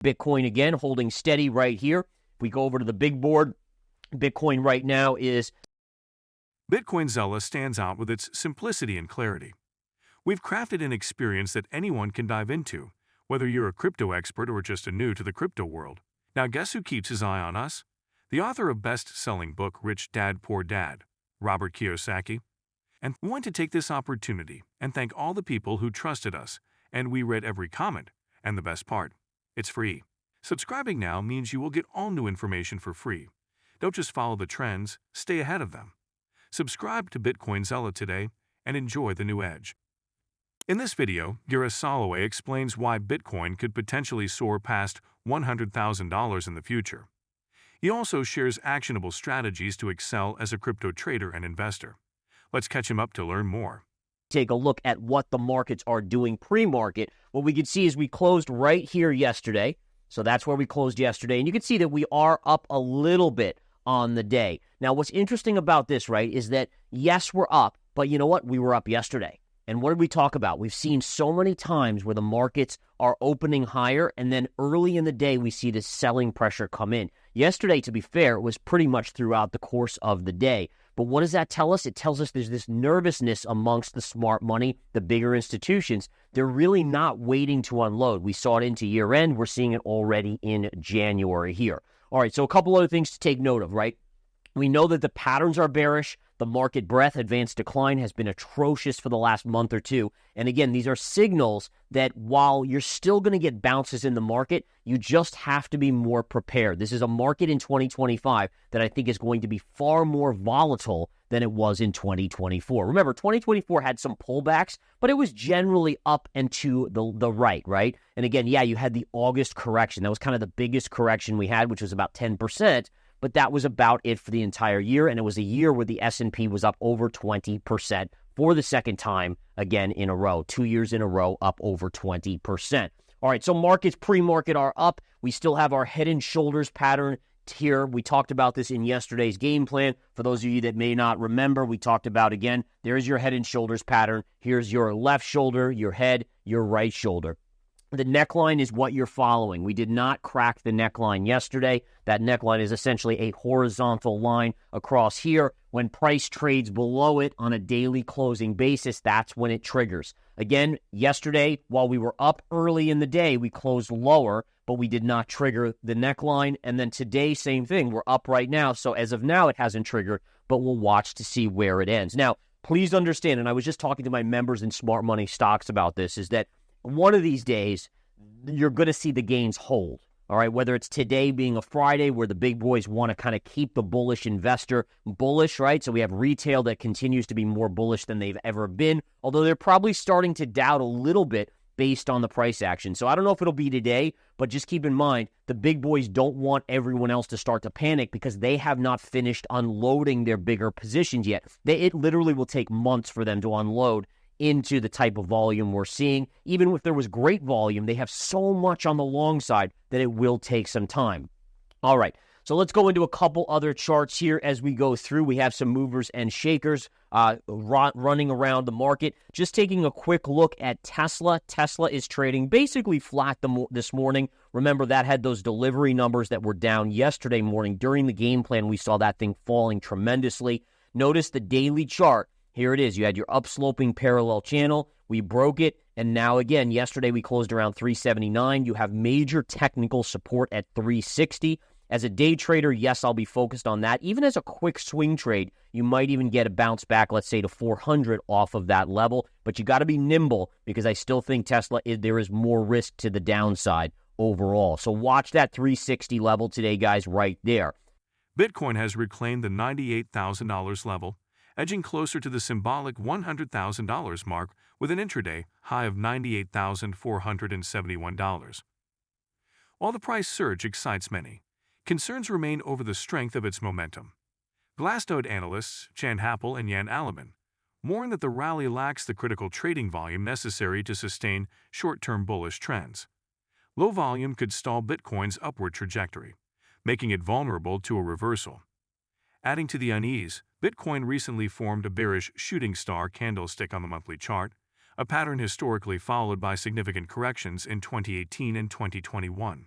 Bitcoin again holding steady right here. If we go over to the big board, Bitcoin right now is... Bitcoin Zella stands out with its simplicity and clarity. We've crafted an experience that anyone can dive into, whether you're a crypto expert or just a new to the crypto world. Now guess who keeps his eye on us? The author of best-selling book Rich Dad Poor Dad, Robert Kiyosaki. And we want to take this opportunity and thank all the people who trusted us, and we read every comment. And the best part, it's free. Subscribing now means you will get all new information for free. Don't just follow the trends, stay ahead of them. Subscribe to Bitcoin Zella today and enjoy the new edge. In this video, Gareth Soloway explains why Bitcoin could potentially soar past $100,000 in the future. He also shares actionable strategies to excel as a crypto trader and investor. Let's catch him up to learn more. Take a look at what the markets are doing pre-market. What we can see is we closed right here yesterday. So that's where we closed yesterday. And you can see that we are up a little bit on the day. Now, what's interesting about this, right, is that, yes, we're up, but you know what? We were up yesterday. And what did we talk about? We've seen so many times where the markets are opening higher, and then early in the day, we see this selling pressure come in. Yesterday, to be fair, it was pretty much throughout the course of the day. But what does that tell us? It tells us there's this nervousness amongst the smart money, the bigger institutions. They're really not waiting to unload. We saw it into year end. We're seeing it already in January here. All right, so a couple other things to take note of, right? We know that the patterns are bearish. The market breadth, advanced decline, has been atrocious for the last month or two. And again, these are signals that while you're still going to get bounces in the market, you just have to be more prepared. This is a market in 2025 that I think is going to be far more volatile than it was in 2024. Remember, 2024 had some pullbacks, but it was generally up and to the right, right? And again, yeah, you had the August correction. That was kind of the biggest correction we had, which was about 10%. But that was about it for the entire year, and it was a year where the S&P was up over 20% for the second time, again, in a row. 2 years in a row, up over 20%. All right, so markets pre-market are up. We still have our head and shoulders pattern here. We talked about this in yesterday's game plan. For those of you that may not remember, we talked about, again, there's your head and shoulders pattern. Here's your left shoulder, your head, your right shoulder. The neckline is what you're following. We did not crack the neckline yesterday. That neckline is essentially a horizontal line across here. When price trades below it on a daily closing basis, that's when it triggers. Again, yesterday, while we were up early in the day, we closed lower, but we did not trigger the neckline. And then today, same thing. We're up right now. So as of now, it hasn't triggered, but we'll watch to see where it ends. Now, please understand, and I was just talking to my members in Smart Money Stocks about this, is that one of these days, you're going to see the gains hold, all right? Whether it's today being a Friday where the big boys want to kind of keep the bullish investor bullish, right? So we have retail that continues to be more bullish than they've ever been, although they're probably starting to doubt a little bit based on the price action. So I don't know if it'll be today, but just keep in mind, the big boys don't want everyone else to start to panic because they have not finished unloading their bigger positions yet. It literally will take months for them to unload into the type of volume we're seeing. Even if there was great volume, they have so much on the long side that it will take some time. All right, so let's go into a couple other charts here as we go through. We have some movers and shakers running around the market. Just taking a quick look at Tesla. Tesla is trading basically flat this morning. Remember, that had those delivery numbers that were down yesterday morning. During the game plan, we saw that thing falling tremendously. Notice the daily chart. Here it is. You had your upsloping parallel channel. We broke it. And now again, yesterday we closed around 379. You have major technical support at 360. As a day trader, yes, I'll be focused on that. Even as a quick swing trade, you might even get a bounce back, let's say to 400 off of that level. But you got to be nimble because I still think Tesla, there is more risk to the downside overall. So watch that 360 level today, guys, right there. Bitcoin has reclaimed the $98,000 level, edging closer to the symbolic $100,000 mark with an intraday high of $98,471. While the price surge excites many, concerns remain over the strength of its momentum. Glassnode analysts Chan Happel and Jan Alleman warn that the rally lacks the critical trading volume necessary to sustain short-term bullish trends. Low volume could stall Bitcoin's upward trajectory, making it vulnerable to a reversal. Adding to the unease, Bitcoin recently formed a bearish shooting star candlestick on the monthly chart, a pattern historically followed by significant corrections in 2018 and 2021.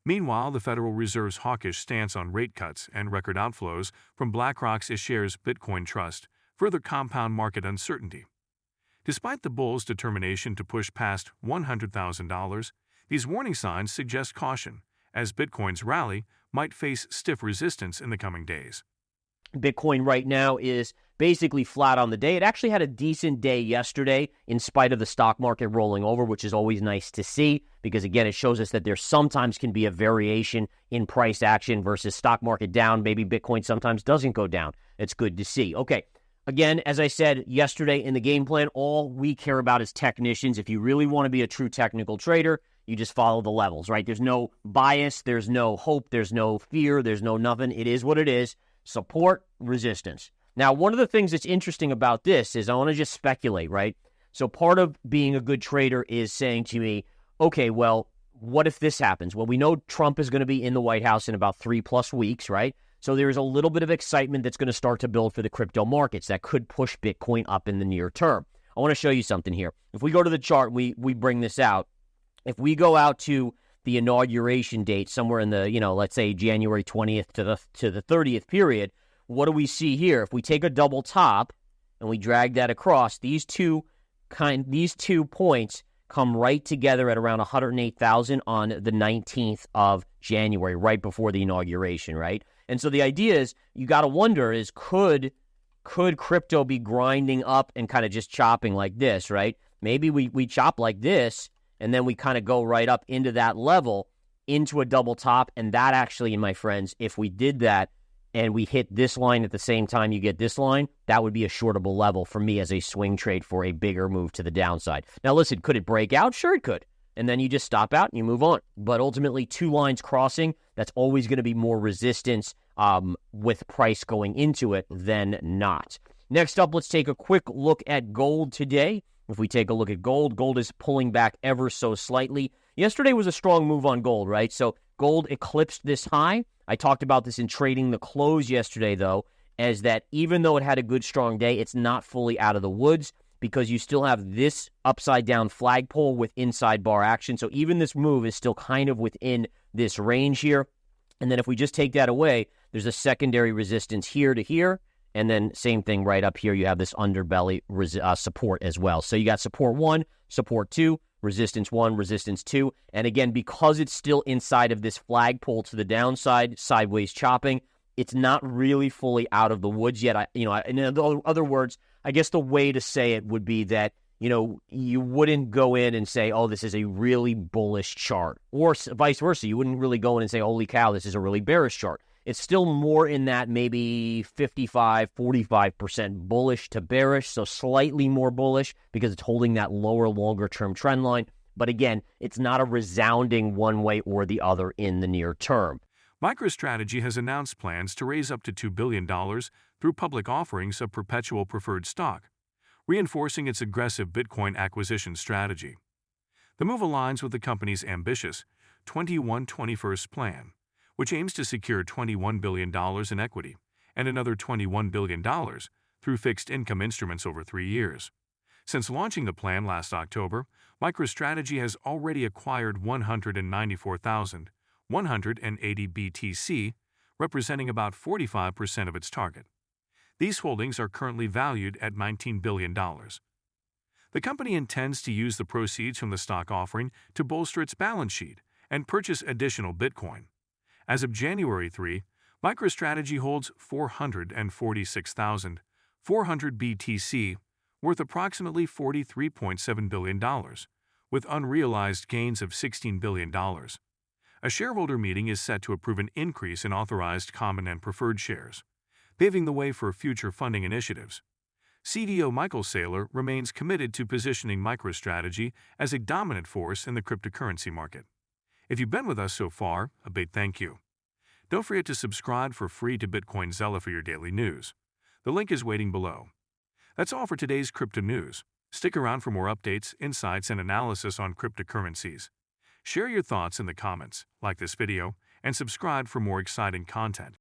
Meanwhile, the Federal Reserve's hawkish stance on rate cuts and record outflows from BlackRock's iShares Bitcoin Trust further compound market uncertainty. Despite the bulls' determination to push past $100,000, these warning signs suggest caution, as Bitcoin's rally might face stiff resistance in the coming days. Bitcoin right now is basically flat on the day. It actually had a decent day yesterday in spite of the stock market rolling over, which is always nice to see because, again, it shows us that there sometimes can be a variation in price action versus stock market down. Maybe Bitcoin sometimes doesn't go down. It's good to see. Okay. Again, as I said yesterday in the game plan, all we care about is technicians. If you really want to be a true technical trader, you just follow the levels, right? There's no bias, there's no hope, there's no fear, there's no nothing. It is what it is. Support, resistance. Now, one of the things that's interesting about this is I want to just speculate, right? So part of being a good trader is saying to me, okay, well, what if this happens? Well, we know Trump is going to be in the White House in about 3+ weeks, right? So there's a little bit of excitement that's going to start to build for the crypto markets that could push Bitcoin up in the near term. I want to show you something here. If we go to the chart, we bring this out. If we go out to the inauguration date, somewhere in the, let's say January 20th to the 30th period, what do we see here? If we take a double top and we drag that across, these two points come right together at around 108,000 on the 19th of January, right before the inauguration, right? And so the idea is, you got to wonder is, could crypto be grinding up and kind of just chopping like this, right? Maybe we chop like this, and then we kind of go right up into that level, into a double top. And that actually, my friends, if we did that and we hit this line at the same time you get this line, that would be a shortable level for me as a swing trade for a bigger move to the downside. Now, listen, could it break out? Sure, it could. And then you just stop out and you move on. But ultimately, two lines crossing, that's always going to be more resistance with price going into it than not. Next up, let's take a quick look at gold today. If we take a look at gold, gold is pulling back ever so slightly. Yesterday was a strong move on gold, right? So gold eclipsed this high. I talked about this in trading the close yesterday, though, as that even though it had a good, strong day, it's not fully out of the woods because you still have this upside-down flagpole with inside bar action. So even this move is still kind of within this range here. And then if we just take that away, there's a secondary resistance here to here. And then same thing right up here, you have this underbelly support as well. So you got support 1, support 2, resistance 1, resistance 2. And again, because it's still inside of this flagpole to the downside, sideways chopping, it's not really fully out of the woods yet. In other words, I guess the way to say it would be that, you wouldn't go in and say, oh, this is a really bullish chart. Or vice versa. You wouldn't really go in and say, holy cow, this is a really bearish chart. It's still more in that maybe 55, 45% bullish to bearish, so slightly more bullish because it's holding that lower, longer-term trend line. But again, it's not a resounding one way or the other in the near term. MicroStrategy has announced plans to raise up to $2 billion through public offerings of perpetual preferred stock, reinforcing its aggressive Bitcoin acquisition strategy. The move aligns with the company's ambitious 21-21 plan, which aims to secure $21 billion in equity and another $21 billion through fixed income instruments over 3 years. Since launching the plan last October, MicroStrategy has already acquired 194,180 BTC, representing about 45% of its target. These holdings are currently valued at $19 billion. The company intends to use the proceeds from the stock offering to bolster its balance sheet and purchase additional Bitcoin. As of January 3, MicroStrategy holds 446,400 BTC, worth approximately $43.7 billion, with unrealized gains of $16 billion. A shareholder meeting is set to approve an increase in authorized common and preferred shares, paving the way for future funding initiatives. CDO Michael Saylor remains committed to positioning MicroStrategy as a dominant force in the cryptocurrency market. If you've been with us so far, a big thank you. Don't forget to subscribe for free to BitcoinZella for your daily news. The link is waiting below. That's all for today's crypto news. Stick around for more updates, insights, and analysis on cryptocurrencies. Share your thoughts in the comments, like this video, and subscribe for more exciting content.